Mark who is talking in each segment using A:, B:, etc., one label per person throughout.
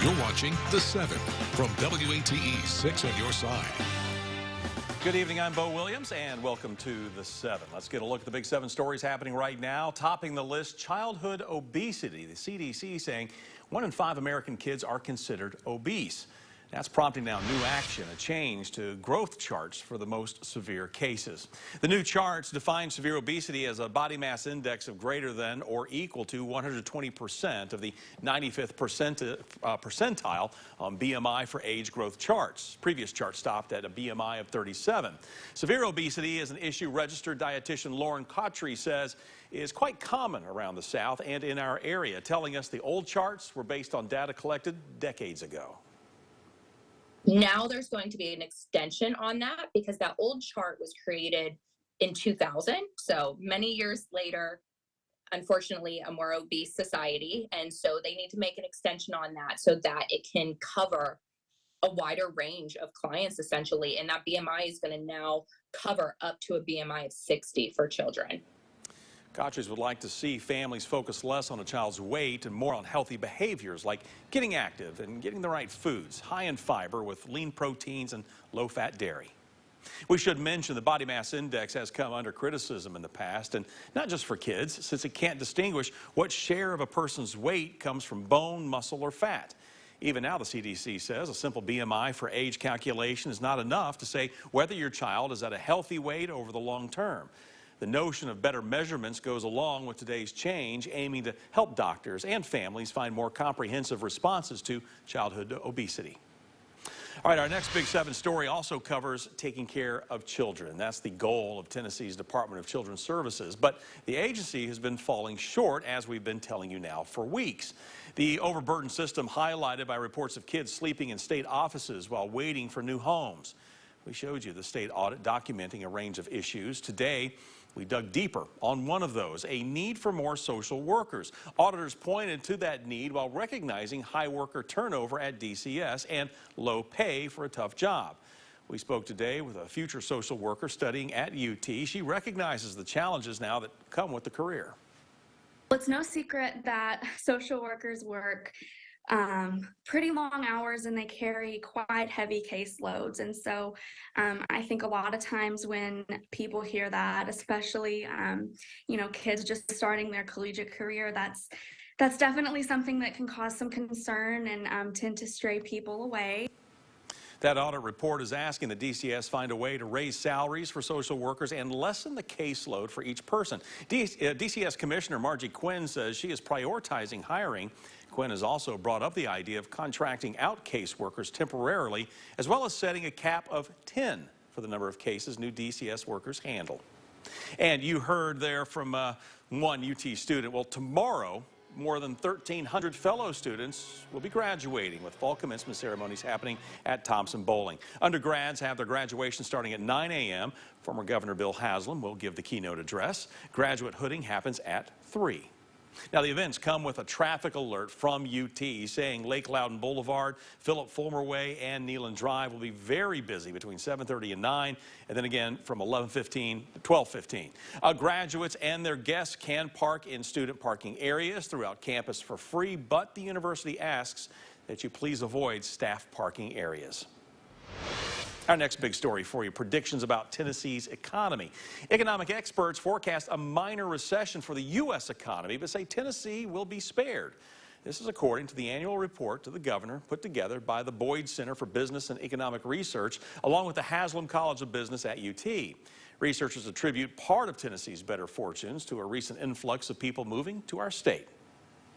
A: You're watching The 7 from WATE 6 on your side.
B: Good evening, I'm Bo Williams, and welcome to The 7. Let's get a look at the big 7 stories happening right now. Topping the list, childhood obesity. The CDC saying 1 in 5 American kids are considered obese. That's prompting now new action, a change to growth charts for the most severe cases. The new charts define severe obesity as a body mass index of greater than or equal to 120% of the 95th percentile on BMI for age growth charts. Previous charts stopped at a BMI of 37. Severe obesity is an issue registered dietitian Lauren Cautry says is quite common around the South and in our area, telling us the old charts were based on data collected decades ago.
C: Now there's going to be an extension on that because that old chart was created in 2000. So many years later, unfortunately, a more obese society. And so they need to make an extension on that so that it can cover a wider range of clients essentially. And that BMI is going to now cover up to a BMI of 60 for children.
B: Coaches would like to see families focus less on a child's weight and more on healthy behaviors like getting active and getting the right foods, high in fiber with lean proteins and low-fat dairy. We should mention the body mass index has come under criticism in the past, and not just for kids, since it can't distinguish what share of a person's weight comes from bone, muscle, or fat. Even now, the CDC says a simple BMI for age calculation is not enough to say whether your child is at a healthy weight over the long term. The notion of better measurements goes along with today's change, aiming to help doctors and families find more comprehensive responses to childhood obesity. All right, our next Big 7 story also covers taking care of children. That's the goal of Tennessee's Department of Children's Services. But the agency has been falling short, as we've been telling you now for weeks. The overburdened system highlighted by reports of kids sleeping in state offices while waiting for new homes. We showed you the state audit documenting a range of issues. Today, we dug deeper on one of those, a need for more social workers. Auditors pointed to that need while recognizing high worker turnover at DCS and low pay for a tough job. We spoke today with a future social worker studying at UT. She recognizes the challenges now that come with the career.
D: Well, it's no secret that social workers work pretty long hours and they carry quite heavy caseloads. And so I think a lot of times when people hear that, especially, kids just starting their collegiate career, that's definitely something that can cause some concern and tend to stray people away.
B: That audit report is asking the DCS find a way to raise salaries for social workers and lessen the caseload for each person. DCS Commissioner Margie Quinn says she is prioritizing hiring. Quinn has also brought up the idea of contracting out caseworkers temporarily, as well as setting a cap of 10 for the number of cases new DCS workers handle. And you heard there from one UT student. Well, tomorrow, more than 1,300 fellow students will be graduating with fall commencement ceremonies happening at Thompson Bowling. Undergrads have their graduation starting at 9 a.m. Former Governor Bill Haslam will give the keynote address. Graduate hooding happens at 3. Now, the events come with a traffic alert from UT saying Lake Loudon Boulevard, Philip Fulmer Way, and Neyland Drive will be very busy between 7:30 and 9, and then again from 11:15 to 12:15. Graduates and their guests can park in student parking areas throughout campus for free, but the university asks that you please avoid staff parking areas. Our next big story for you, predictions about Tennessee's economy. Economic experts forecast a minor recession for the U.S. economy, but say Tennessee will be spared. This is according to the annual report to the governor put together by the Boyd Center for Business and Economic Research, along with the Haslam College of Business at UT. Researchers attribute part of Tennessee's better fortunes to a recent influx of people moving to our state.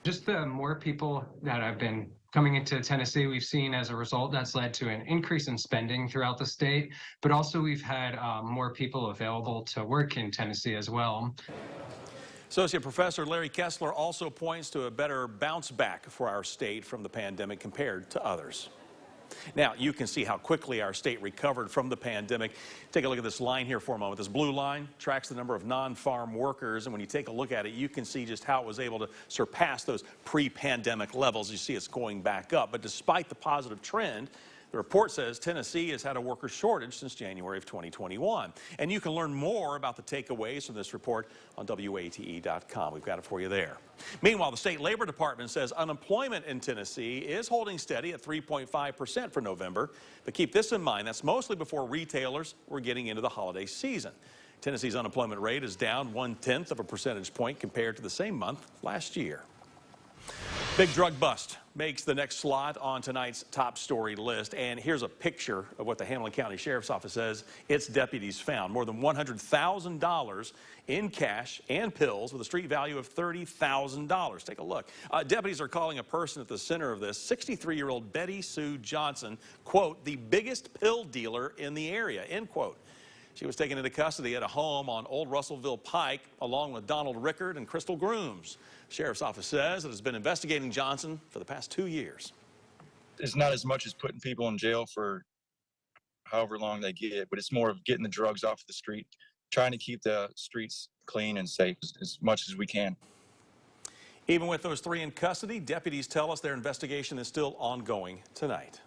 E: Just the more people that have been coming into Tennessee, we've seen as a result that's led to an increase in spending throughout the state, but also we've had more people available to work in Tennessee as well.
B: Associate Professor Larry Kessler also points to a better bounce back for our state from the pandemic compared to others. Now, you can see how quickly our state recovered from the pandemic. Take a look at this line here for a moment. This blue line tracks the number of non-farm workers, and when you take a look at it, you can see just how it was able to surpass those pre-pandemic levels. You see it's going back up, but despite the positive trend, The report says Tennessee has had a worker shortage since January of 2021. And you can learn more about the takeaways from this report on WATE.com. We've got it for you there. Meanwhile, the state labor department says unemployment in Tennessee is holding steady at 3.5% for November. But keep this in mind, that's mostly before retailers were getting into the holiday season. Tennessee's unemployment rate is down 1/10 of a percentage point compared to the same month last year. Big drug bust makes the next slot on tonight's top story list. And here's a picture of what the Hamilton County Sheriff's Office says its deputies found. More than $100,000 in cash and pills with a street value of $30,000. Take a look. Deputies are calling a person at the center of this, 63-year-old Betty Sue Johnson, quote, the biggest pill dealer in the area, end quote. She was taken into custody at a home on Old Russellville Pike, along with Donald Rickard and Crystal Grooms. The Sheriff's Office says it has been investigating Johnson for the past 2 years.
F: It's not as much as putting people in jail for however long they get, but it's more of getting the drugs off the street, trying to keep the streets clean and safe as much as we can.
B: Even with those 3 in custody, deputies tell us their investigation is still ongoing tonight.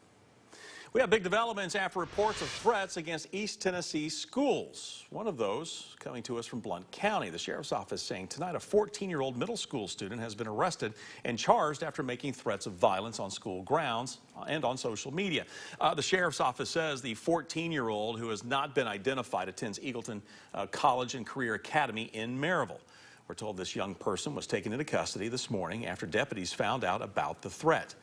B: We have big developments after reports of threats against East Tennessee schools. One of those coming to us from Blount County. The Sheriff's Office saying tonight a 14-year-old middle school student has been arrested and charged after making threats of violence on school grounds and on social media. The Sheriff's Office says the 14-year-old, who has not been identified, attends Eagleton College and Career Academy in Maryville. We're told this young person was taken into custody this morning after deputies found out about the threat.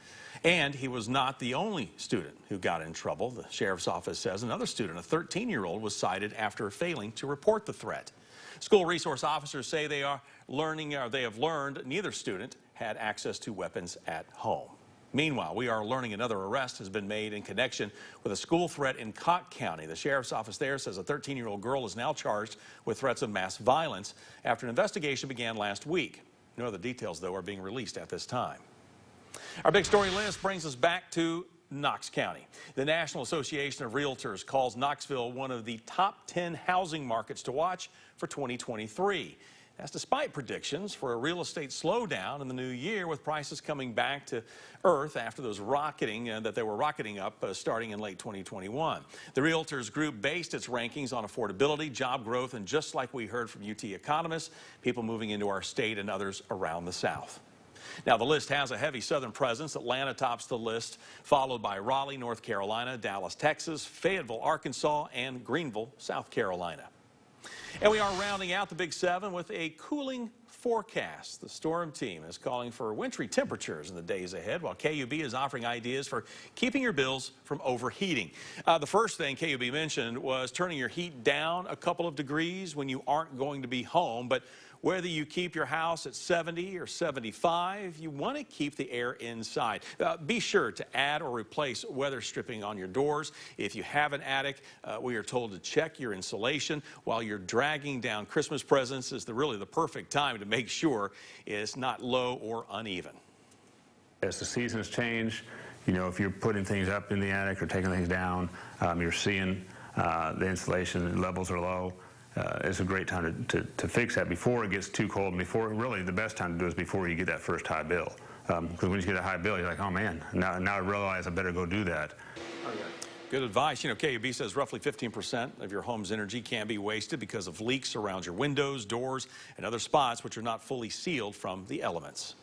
B: And he was not the only student who got in trouble. The Sheriff's Office says another student, a 13-year-old, was cited after failing to report the threat. School resource officers say they have learned neither student had access to weapons at home. Meanwhile, we are learning another arrest has been made in connection with a school threat in Cott County. The Sheriff's Office there says a 13-year-old girl is now charged with threats of mass violence after an investigation began last week. No other details, though, are being released at this time. Our big story list brings us back to Knox County. The National Association of Realtors calls Knoxville one of the top 10 housing markets to watch for 2023. That's despite predictions for a real estate slowdown in the new year, with prices coming back to earth after those rocketing up starting in late 2021. The Realtors Group based its rankings on affordability, job growth, and just like we heard from UT Economists, people moving into our state and others around the South. Now, the list has a heavy southern presence. Atlanta tops the list, followed by Raleigh, North Carolina, Dallas, Texas, Fayetteville, Arkansas, and Greenville, South Carolina. And we are rounding out the Big 7 with a cooling forecast. The storm team is calling for wintry temperatures in the days ahead, while KUB is offering ideas for keeping your bills from overheating. The first thing KUB mentioned was turning your heat down a couple of degrees when you aren't going to be home. But whether you keep your house at 70 or 75, you want to keep the air inside. Be sure to add or replace weather stripping on your doors. If you have an attic, we are told to check your insulation. While you're dragging down Christmas presents is really the perfect time to make sure it's not low or uneven.
G: As the seasons change, you know, if you're putting things up in the attic or taking things down, you're seeing the insulation levels are low. It's a great time to fix that before it gets too cold, and before, really the best time to do is before you get that first high bill. Because when you get a high bill, you're like, oh man, now I realize I better go do that.
B: Good advice. You know, KUB says roughly 15% of your home's energy can be wasted because of leaks around your windows, doors, and other spots which are not fully sealed from the elements.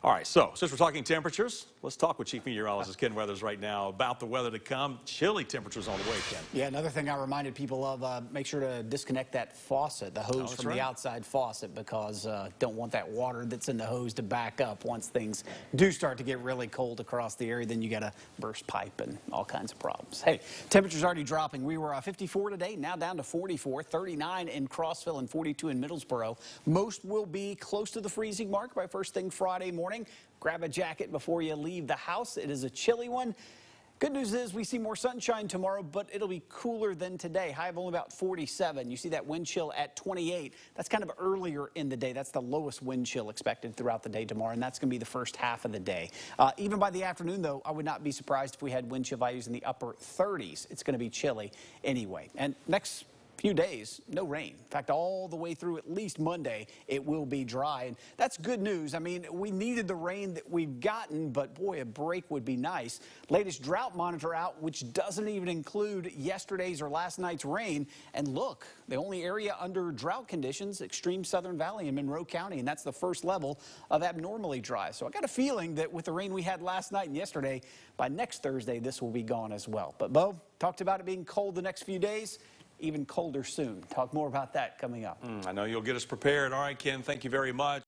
B: All right, so since we're talking temperatures, let's talk with Chief Meteorologist Ken Weathers right now about the weather to come. Chilly temperatures on the way, Ken.
H: Yeah, another thing I reminded people of, make sure to disconnect that faucet, the hose from the outside faucet, because don't want that water that's in the hose to back up once things do start to get really cold across the area. Then you got to burst pipe and all kinds of problems. Hey, temperatures already dropping. We were 54 today, now down to 44, 39 in Crossville and 42 in Middlesboro. Most will be close to the freezing mark by first thing Friday morning. Grab a jacket before you leave the house. It is a chilly one. Good news is we see more sunshine tomorrow, but it'll be cooler than today. High of only about 47. You see that wind chill at 28. That's kind of earlier in the day. That's the lowest wind chill expected throughout the day tomorrow, and that's going to be the first half of the day. Even by the afternoon, though, I would not be surprised if we had wind chill values in the upper 30s. It's going to be chilly anyway. And next few days, no rain. In fact, all the way through at least Monday, it will be dry. And that's good news. I mean, we needed the rain that we've gotten, but boy, a break would be nice. Latest drought monitor out, which doesn't even include yesterday's or last night's rain. And look, the only area under drought conditions, extreme Southern Valley in Monroe County, and that's the first level of abnormally dry. So I got a feeling that with the rain we had last night and yesterday, by next Thursday, this will be gone as well. But Bo talked about it being cold the next few days. Even colder soon. Talk more about that coming up.
B: I know you'll get us prepared. All right, Ken, thank you very much.